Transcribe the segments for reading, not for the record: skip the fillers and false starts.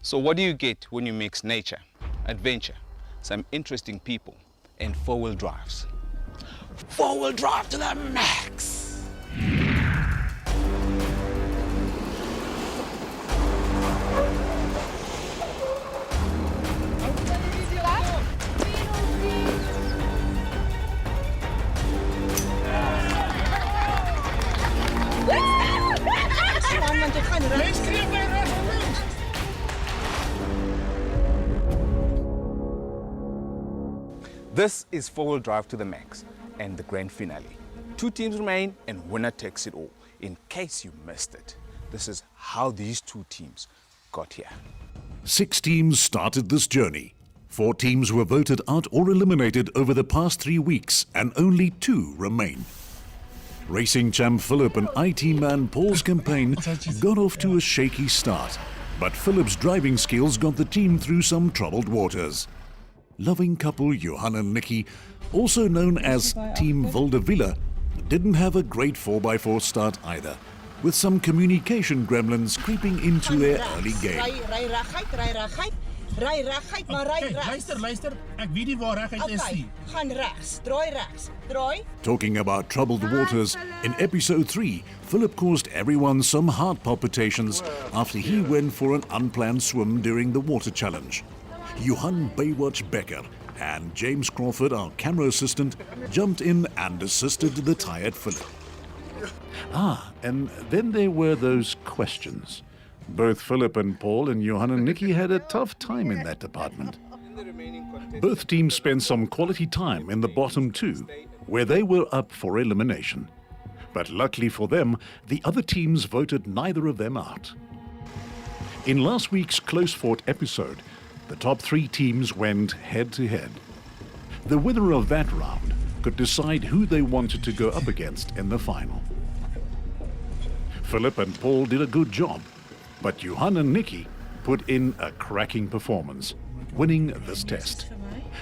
So what do you get when you mix nature, adventure, some interesting people, and four-wheel drives? Four-wheel drive to the max! This is four-wheel drive to the max and the grand finale. Two teams remain and winner takes it all. In case you missed it, this is how these two teams got here. 6 teams started this journey. 4 teams were voted out or eliminated over the past 3 weeks and only 2 remain. Racing champ Philip and IT man Paul's campaign got off to a shaky start, but Philip's driving skills got the team through some troubled waters. Loving couple Johan and Nikki, also known as Team Vildevilla, didn't have a great 4x4 start either, with some communication gremlins creeping into their early game. Ry reguit, maar ry regs. Luister, ek weet nie waar reguit is nie. Gaan regs, draai regs. Draai. Talking about troubled waters, in episode 3, Philip caused everyone some heart palpitations after he went for an unplanned swim during the water challenge. Johan Baywatch Becker and James Crawford, our camera assistant, jumped in and assisted the tired Philip. And then there were those questions. Both Philip and Paul and Johan and Nikki had a tough time in that department. Both teams spent some quality time in the bottom 2, where they were up for elimination. But luckily for them, the other teams voted neither of them out. In last week's close-fought episode, the top 3 teams went head-to-head. The winner of that round could decide who they wanted to go up against in the final. Philip and Paul did a good job, but Johan and Nikki put in a cracking performance, winning this test.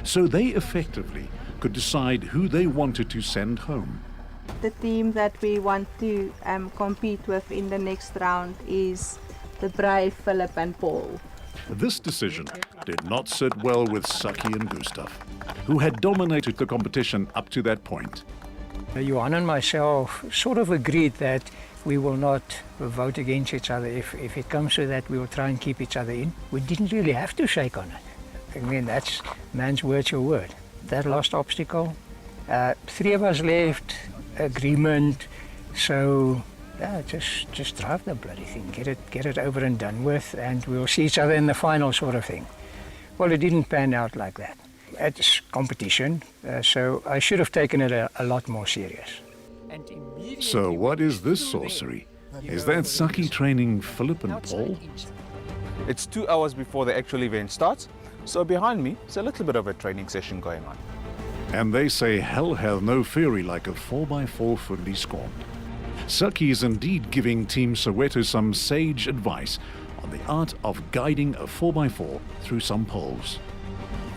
So they effectively could decide who they wanted to send home. The team that we want to compete with in the next round is the brave Philip and Paul. This decision did not sit well with Saki and Gustav, who had dominated the competition up to that point. Johan and myself sort of agreed that we will not vote against each other. If it comes to that, we will try and keep each other in. We didn't really have to shake on it. I mean, that's man's word's your word. That last obstacle, 3 of us left, agreement, so just drive the bloody thing, get it over and done with, and we'll see each other in the final sort of thing. Well, it didn't pan out like that. It's competition, so I should have taken it a lot more serious. So what is this sorcery? Is that Saki training Philip and Paul? It's 2 hours before the actual event starts, so behind me is a little bit of a training session going on. And they say hell hath no fury like a 4x4 fully scorned. Saki is indeed giving Team Soweto some sage advice on the art of guiding a 4x4 through some poles.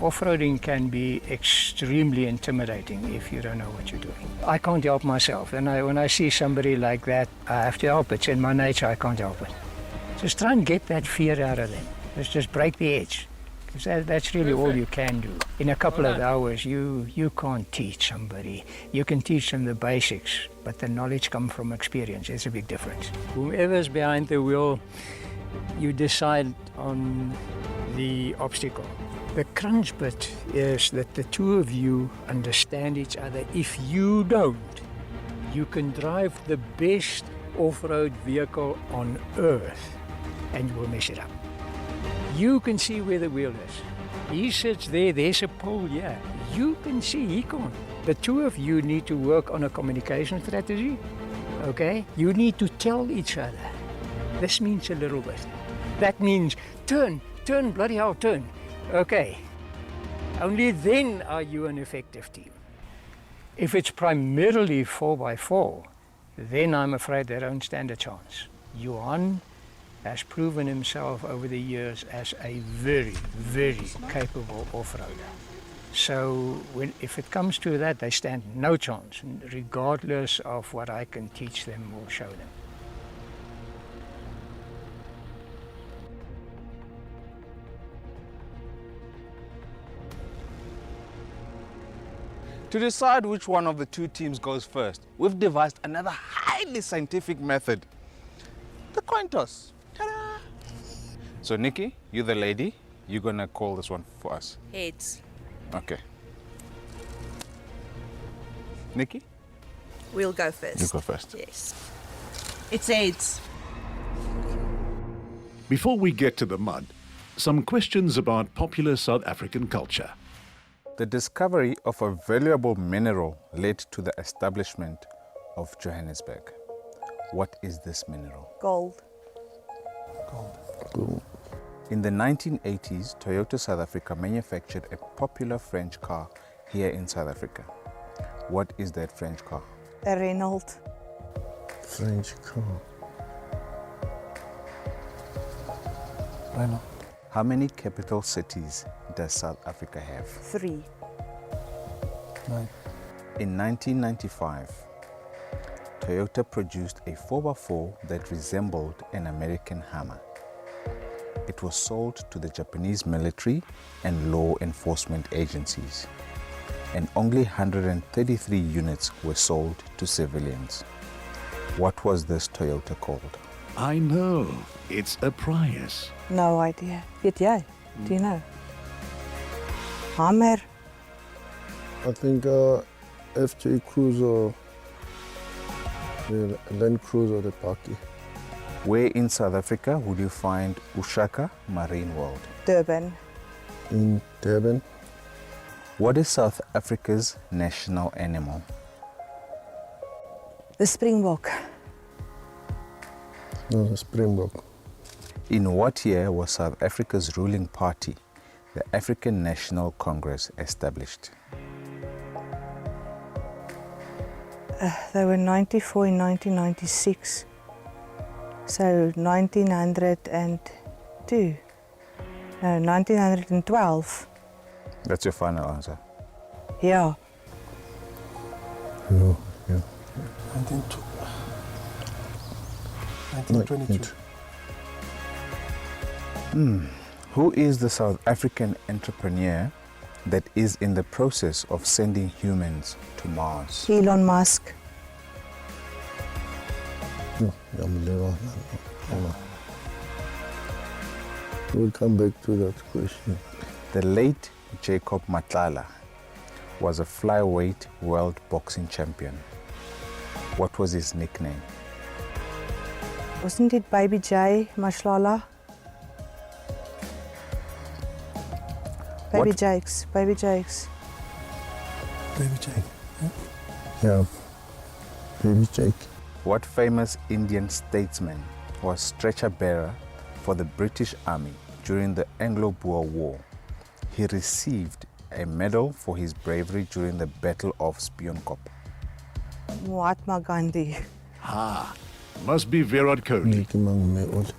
Off-roading can be extremely intimidating if you don't know what you're doing. I can't help myself, and when I see somebody like that, I have to help. It's in my nature, I can't help it. Just try and get that fear out of them. Just break the edge, because that's really all you can do. In a couple of hours, you can't teach somebody. You can teach them the basics, but the knowledge comes from experience. There's a big difference. Whoever's behind the wheel, you decide on the obstacle. The crunch bit is that the 2 of you understand each other. If you don't, you can drive the best off-road vehicle on earth and you will mess it up. You can see where the wheel is. He sits there, there's a pole here. You can see, he can't. The 2 of you need to work on a communication strategy, okay? You need to tell each other. This means a little bit. That means turn, bloody hell, turn. Okay, only then are you an effective team. If it's primarily 4x4, then I'm afraid they don't stand a chance. Johan has proven himself over the years as a very, very capable off-roader. So if it comes to that, they stand no chance, regardless of what I can teach them or show them. To decide which one of the two teams goes first, we've devised another highly scientific method. The coin toss. Ta-da! So Nikki, you're the lady. You're gonna call this one for us. Heads. Okay. Nikki? We'll go first. You go first. Yes. It's heads. Before we get to the mud, some questions about popular South African culture. The discovery of a valuable mineral led to the establishment of Johannesburg. What is this mineral? Gold. In the 1980s, Toyota South Africa manufactured a popular French car here in South Africa. What is that French car? A Renault. French car. How many capital cities does South Africa have? 3. In 1995, Toyota produced a 4x4 that resembled an American Hammer. It was sold to the Japanese military and law enforcement agencies, and only 133 units were sold to civilians. What was this Toyota called? I know, it's a Prius. No idea. Weet jy? Do you know? Hammer. I think FJ Cruiser, the Land Cruiser, the Paki. Where in South Africa would you find Ushaka Marine World? Durban. In Durban. What is South Africa's national animal? The Springbok. No, the Springbok. In what year was South Africa's ruling party, the African National Congress, established? They were 94 in 1996. So 1902. No, 1912. That's your final answer. Yeah. No, yeah. 1922. Who is the South African entrepreneur that is in the process of sending humans to Mars? Elon Musk. No, we'll come back to that question. The late Jacob Matlala was a flyweight world boxing champion. What was his nickname? Wasn't it Baby J, Mashlala? Baby What? Jakes. Baby Jakes. Baby Jake. Yeah, Baby Jake. What famous Indian statesman was stretcher bearer for the British Army during the Anglo-Boer War? He received a medal for his bravery during the Battle of Spionkop. Mahatma Gandhi. Ah, must be Virat Kohli. Nicky Mang me old.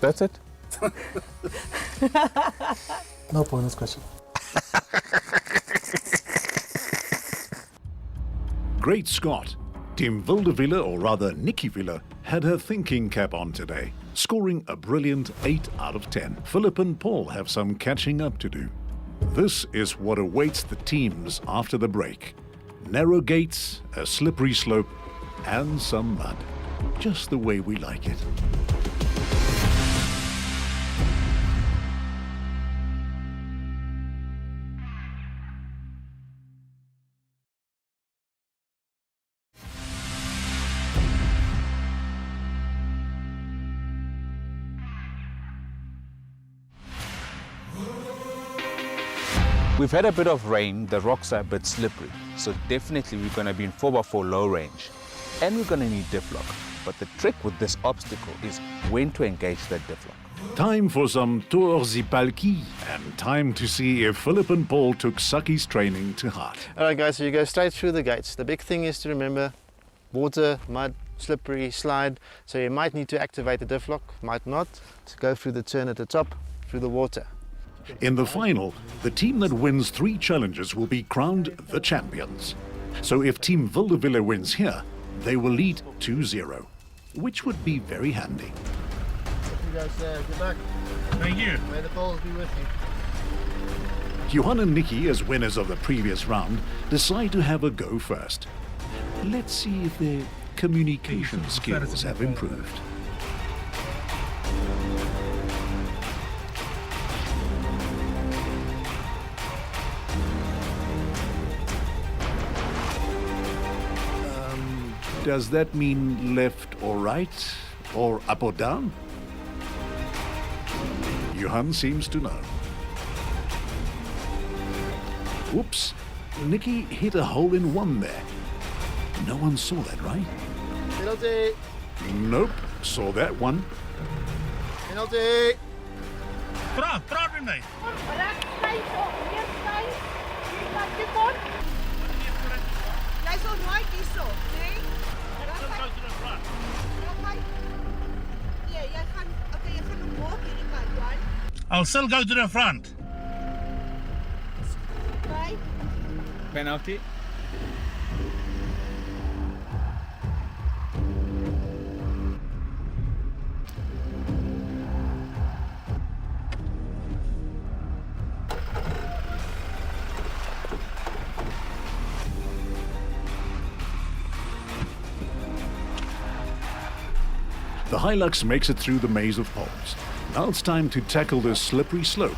That's it? No bonus question. Great Scott! Team Wildeville, or rather Nikki Villa, had her thinking cap on today, scoring a brilliant 8 out of 10. Philip and Paul have some catching up to do. This is what awaits the teams after the break. Narrow gates, a slippery slope, and some mud. Just the way we like it. We've had a bit of rain, the rocks are a bit slippery, so definitely we're going to be in 4x4 low range. And we're going to need diff lock. But the trick with this obstacle is when to engage that diff lock. Time for some Tour the Palki, and time to see if Philip and Paul took Saki's training to heart. Alright guys, so you go straight through the gates. The big thing is to remember water, mud, slippery, slide. So you might need to activate the diff lock, might not. To go through the turn at the top, through the water. In the final, the team that wins 3 challenges will be crowned the champions. So if Team Wildeville wins here, they will lead 2-0, which would be very handy. You guys get back. Thank you. May the balls be with you. Johan and Nikki, as winners of the previous round, decide to have a go first. Let's see if their communication skills have improved. Does that mean left or right, or up or down? Johan seems to know. Whoops, Nikki hit a hole in one there. No one saw that, right? Penalty. Nope, saw that one. Penalty. Praat met my. Jy's al right hierso, né? Go to the front. Okay. Ja, jy gaan omhoog hierdie kant, right? I'll still go to the front. Okay. Penalty. The Hilux makes it through the maze of poles. Now it's time to tackle the slippery slope,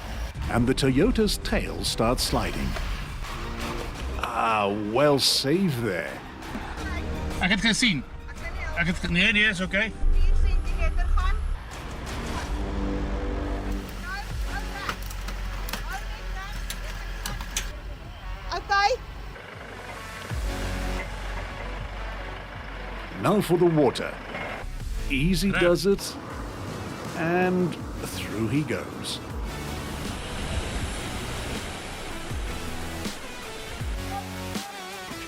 and the Toyota's tail starts sliding. Ah, well saved there. Ek het gesien. Nee, is okay. 4 centimeter gaan. Okay. Now for the water. Easy does it, and through he goes.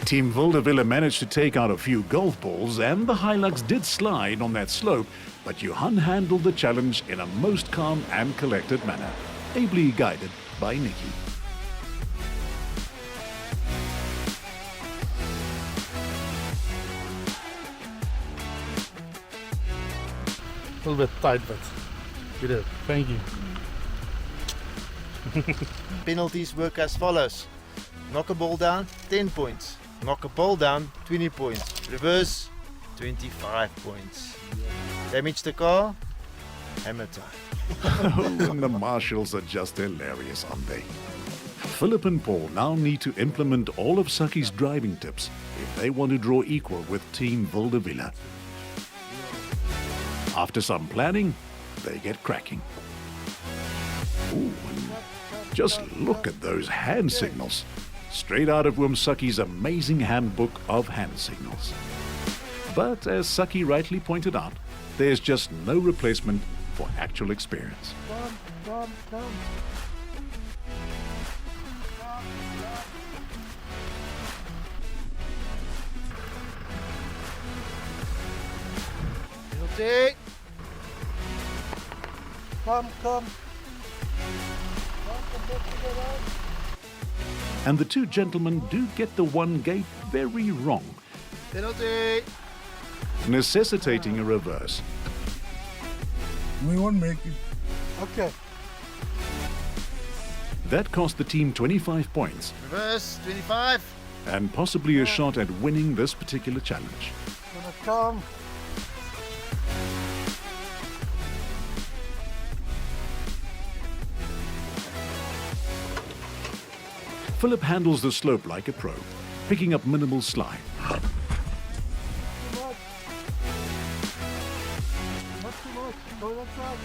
Team Vildevilla managed to take out a few golf balls, and the Hilux did slide on that slope, but Johan handled the challenge in a most calm and collected manner, ably guided by Nikki. A little bit tight, but you did. Thank you. Penalties work as follows. Knock a ball down, 10 points. Knock a ball down, 20 points. Reverse, 25 points. Damage the car, hammer time. Oh, and the marshals are just hilarious, aren't they? Philip and Paul now need to implement all of Saki's driving tips if they want to draw equal with Team Vildevilla. After some planning, they get cracking. Ooh, and just look at those hand signals. Straight out of Saki's amazing handbook of hand signals. But as Saki rightly pointed out, there's just no replacement for actual experience. Penalty. Come. And the two gentlemen do get the one gate very wrong, Penalty. necessitating a reverse. We won't make it. Okay. That cost the team 25 points Reverse, 25. and possibly a shot at winning this particular challenge. Gonna come. Philip handles the slope like a pro, picking up minimal slide. Not too much. Go that side.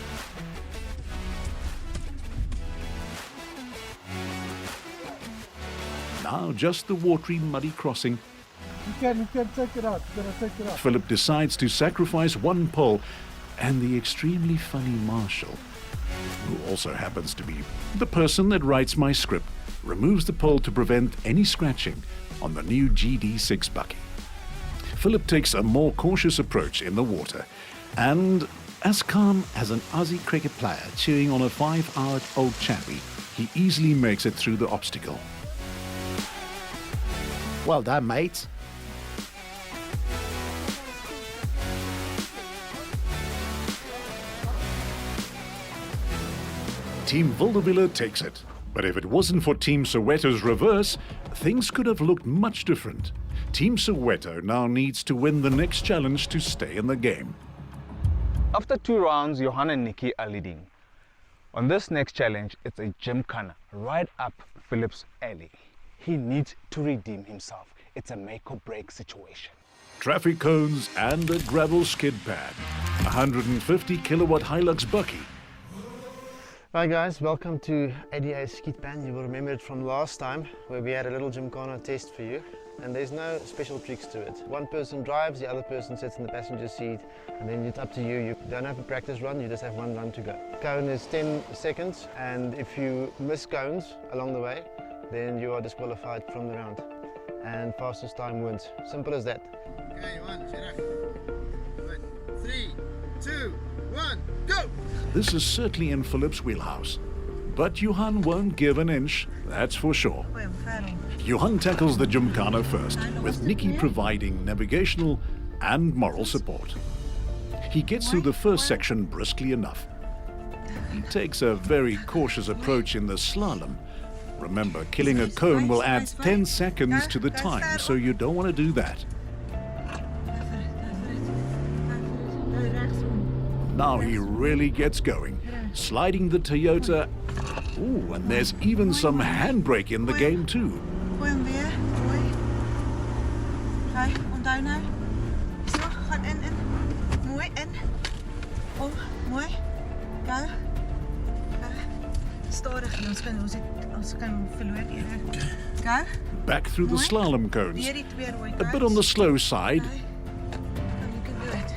Now just the watery, muddy crossing. You can take it out. You're gonna take it out. Philip decides to sacrifice one pole, and the extremely funny Marshall, who also happens to be the person that writes my script, removes the pole to prevent any scratching on the new GD6 bucky. Philip takes a more cautious approach in the water, and as calm as an Aussie cricket player chewing on a 5-hour-old chappie, he easily makes it through the obstacle. Well done, mate. Team Vildeviller takes it. But if it wasn't for Team Soweto's reverse, things could have looked much different. Team Soweto now needs to win the next challenge to stay in the game. After 2 rounds, Johan and Nikki are leading. On this next challenge, it's a gymkhana right up Philip's alley. He needs to redeem himself. It's a make or break situation. Traffic cones and a gravel skid pad. 150 kilowatt Hilux bucky. Hi guys, welcome to ADA Skid Pan. You will remember it from last time where we had a little gymkhana test for you, and there's no special tricks to it. One person drives, the other person sits in the passenger seat, and then it's up to you. You don't have a practice run, you just have 1 run to go. Cone is 10 seconds, and if you miss cones along the way, then you are disqualified from the round. And fastest time wins. Simple as that. Okay, 3, 2, 1, go! This is certainly in Philip's wheelhouse. But Johan won't give an inch, that's for sure. Johan tackles the gymkhana first, with Nikki providing navigational and moral support. He gets through the first section briskly enough. He takes a very cautious approach in the slalom. Remember, killing a cone will add 10 seconds to the time, so you don't want to do that. Now he really gets going, sliding the Toyota. Ooh, and there's even some handbrake in the game too. Gooi hom weer, mooi. Hy, onthou nou. So, gaan in. Mooi in. Om, mooi. Go. Stadig, ons kan verloor eerder. Go. Back through the slalom cones. Weer die 2 rooi A cones. bit on the slow side. You can do it.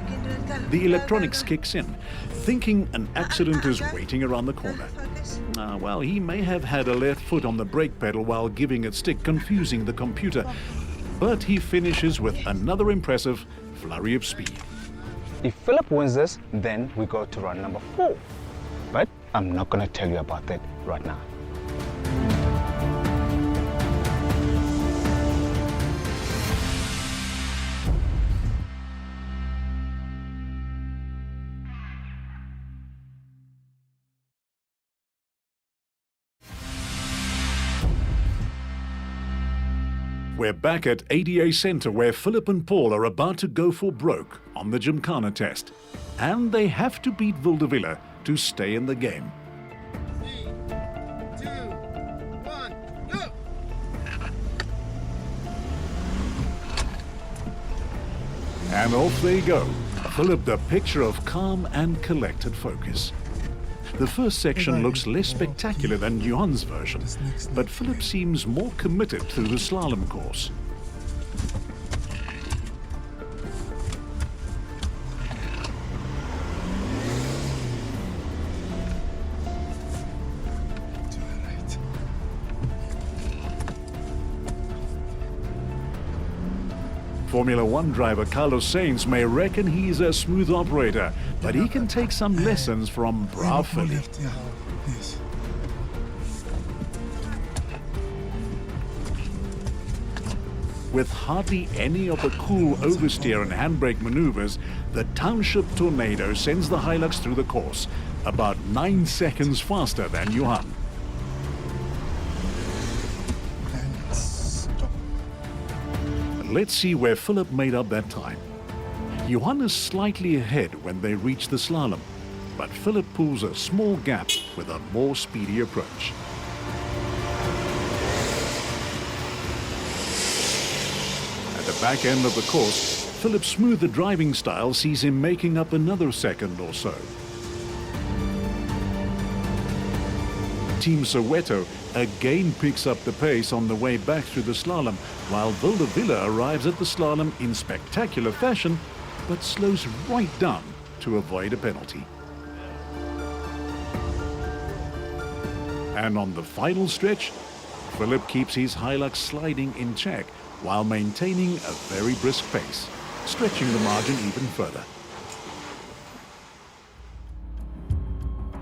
You can do it. Go. The Go, electronics go. kicks in, thinking an accident is Go. waiting around the corner. Focus. Well, he may have had a left foot on the brake pedal while giving it stick, confusing the computer. But he finishes with another impressive flurry of speed. If Philip wins this, then we go to round number 4. But I'm not going to tell you about that right now. We're back at ADA Center where Philip and Paul are about to go for broke on the gymkhana test. And they have to beat Vildeviller to stay in the game. 3, 2, 1, go! And off they go. Philip, the picture of calm and collected focus. The first section looks less spectacular than Johan's version, but Philip seems more committed through the slalom course. Formula One driver Carlos Sainz may reckon he's a smooth operator, but he can take some lessons from Brav Philly. Yes. With hardly any of the cool oversteer and handbrake maneuvers, the Township Tornado sends the Hilux through the course, about 9 seconds faster than Johan. And stop. Let's see where Philip made up that time. Johan is slightly ahead when they reach the slalom, but Philip pulls a small gap with a more speedy approach. At the back end of the course, Philip's smoother driving style sees him making up another second or so. Team Soweto again picks up the pace on the way back through the slalom, while Vildeviller arrives at the slalom in spectacular fashion, but slows right down to avoid a penalty. And on the final stretch, Philip keeps his Hilux sliding in check while maintaining a very brisk pace, stretching the margin even further.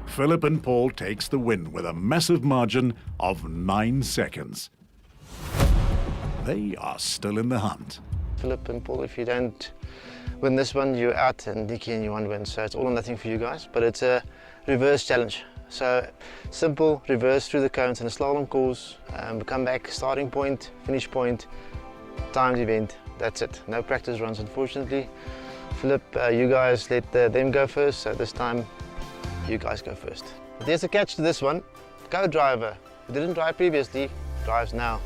Philip and Paul takes the win with a massive margin of 9 seconds. They are still in the hunt. Philip and Paul, if you don't win this one, you're out, and Nikki and Johan win. So it's all or nothing for you guys, but it's a reverse challenge. So simple, reverse through the cones in a slalom course, come back, starting point, finish point, timed event, that's it. No practice runs unfortunately. Philip, you guys let them go first, so this time you guys go first. But there's a catch to this one. Co-driver, who didn't drive previously, drives now.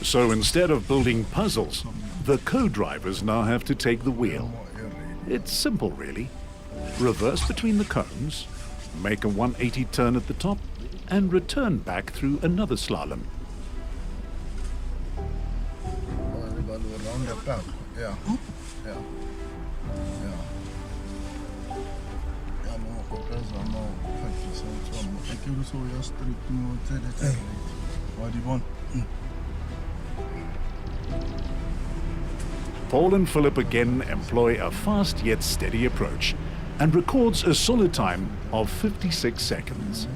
So instead of building puzzles, the co-drivers now have to take the wheel. It's simple really. Reverse between the cones, make a 180 turn at the top, and return back through another slalom. Around the back. Yeah. Yeah. Yeah. Yeah, no, because I'm not practice. I can also just straight to my territory. What do you want? Paul and Philip again employ a fast yet steady approach and records a solid time of 56 seconds.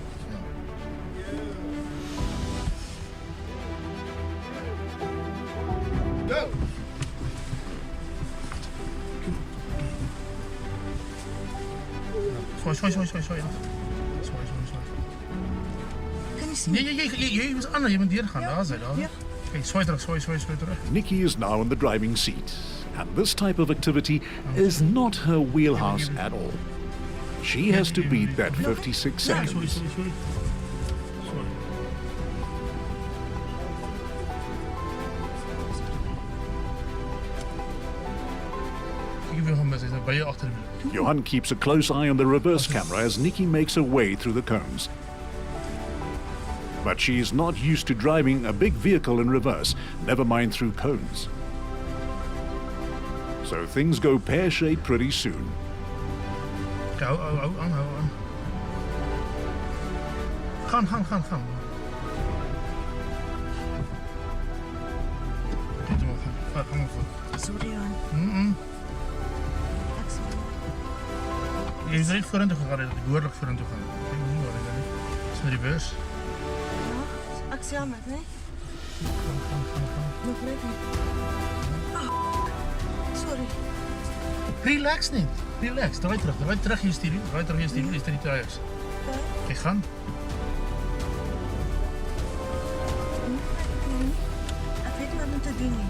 Go! Sorry. Jy moet aan, jy moet deurgaan. Daar's hy, daar. Okay, swaai terug. Nikki is now in the driving seat, and this type of activity is not her wheelhouse at all. She has to beat that 56 seconds. Sorry. Johan keeps a close eye on the reverse camera as Nikki makes her way through the cones. But she is not used to driving a big vehicle in reverse, never mind through cones. So things go pear-shaped pretty soon. Gaan. Sorry, Johan. Jy is net vorentoe gegaan, behoorlik vorentoe gaan. Kyk hoe maar dit is met reverse. Ek sê maar, né? Nog net nie. Sorry. Relax net. Relax, draai terug hier stuur. Draai terug hier stuur, is dit die tyres. Kyk gaan. Ek weet nie wat om te doen nie.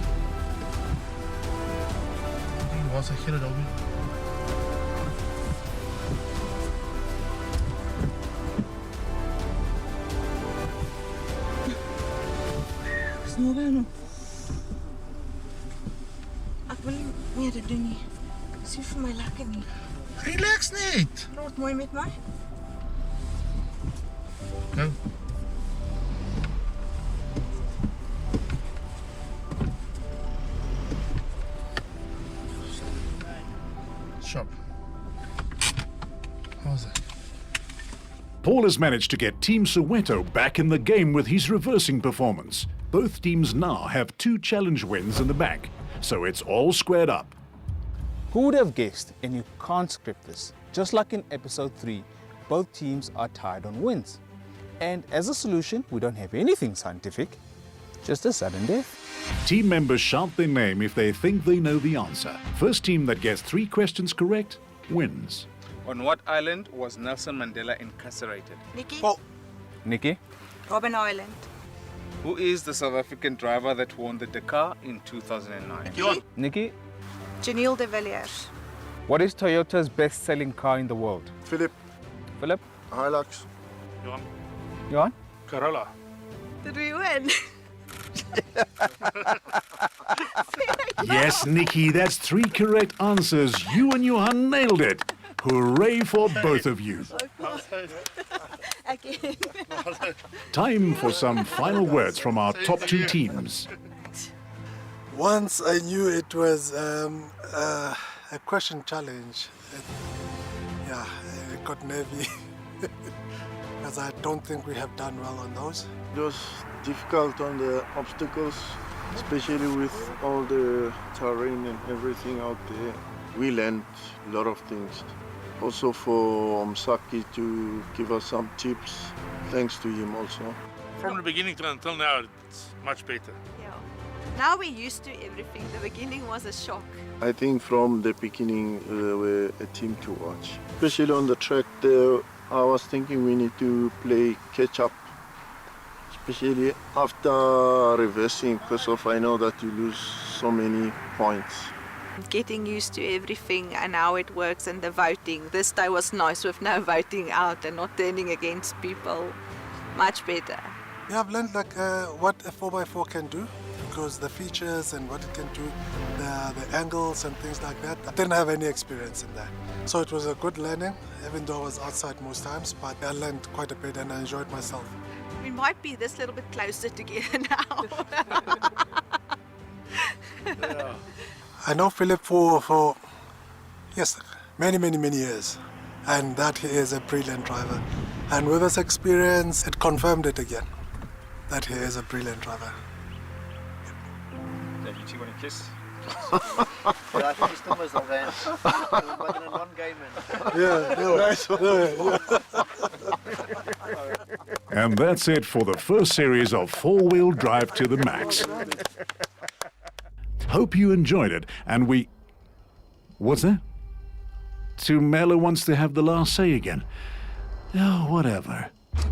Waar is hy gele daar? Snoeren. Ek wil nie meer dit doen nie. Dis nie vir my lekker nie. Relax net. Praat mooi met my. Go. Shop. How's that? Paul has managed to get Team Soweto back in the game with his reversing performance. Both teams now have 2 challenge wins in the bank, so it's all squared up. Who would have guessed? And you can't script this. Just like in episode 3, both teams are tied on wins. And as a solution, we don't have anything scientific, just a sudden death. Team members shout their name if they think they know the answer. First team that gets 3 questions correct wins. On what island was Nelson Mandela incarcerated? Nikki. Oh. Nikki? Robben Island. Who is the South African driver that won the Dakar in 2009? Johan. Nikki? Janiel de Villiers. What is Toyota's best-selling car in the world? Philip. Philip? Hilux. Johan. Johan? Corolla. Did we win? Yes, Nikki, that's 3 correct answers. You and Johan nailed it. Hooray for both of you. Again. Time for some final words from our top 2 teams. Once I knew it was a question challenge. I got nervy. as I don't think we have done well on those. It was difficult on the obstacles, especially with all the terrain and everything out there. We learned a lot of things. Also for Msaki to give us some tips, thanks to him also. From the beginning until now, it's much better. Yeah. Now we're used to everything. The beginning was a shock. I think from the beginning we're a team to watch. Especially on the track there, I was thinking we need to play catch up. Especially after reversing, because I know that you lose so many points. Getting used to everything and how it works and the voting. This day was nice with no voting out and not turning against people. Much better. Yeah, I've learned like what a 4x4 can do, because the features and what it can do, the angles and things like that. I didn't have any experience in that. So it was a good learning, even though I was outside most times, but I learned quite a bit and I enjoyed myself. We might be this little bit closer together now. Yeah. I know Philip for yes, many years, and that he is a brilliant driver. And with his experience, it confirmed it again, that he is a brilliant driver. Yeah, you two want to kiss? Yeah, I think it's almost like that. But in a non-game. And that's it for the first series of four-wheel drive to the max. Hope you enjoyed it, and What's that? Tumelo wants to have the last say again. Oh, whatever.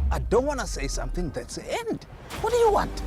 I don't want to say something that's the end. What do you want?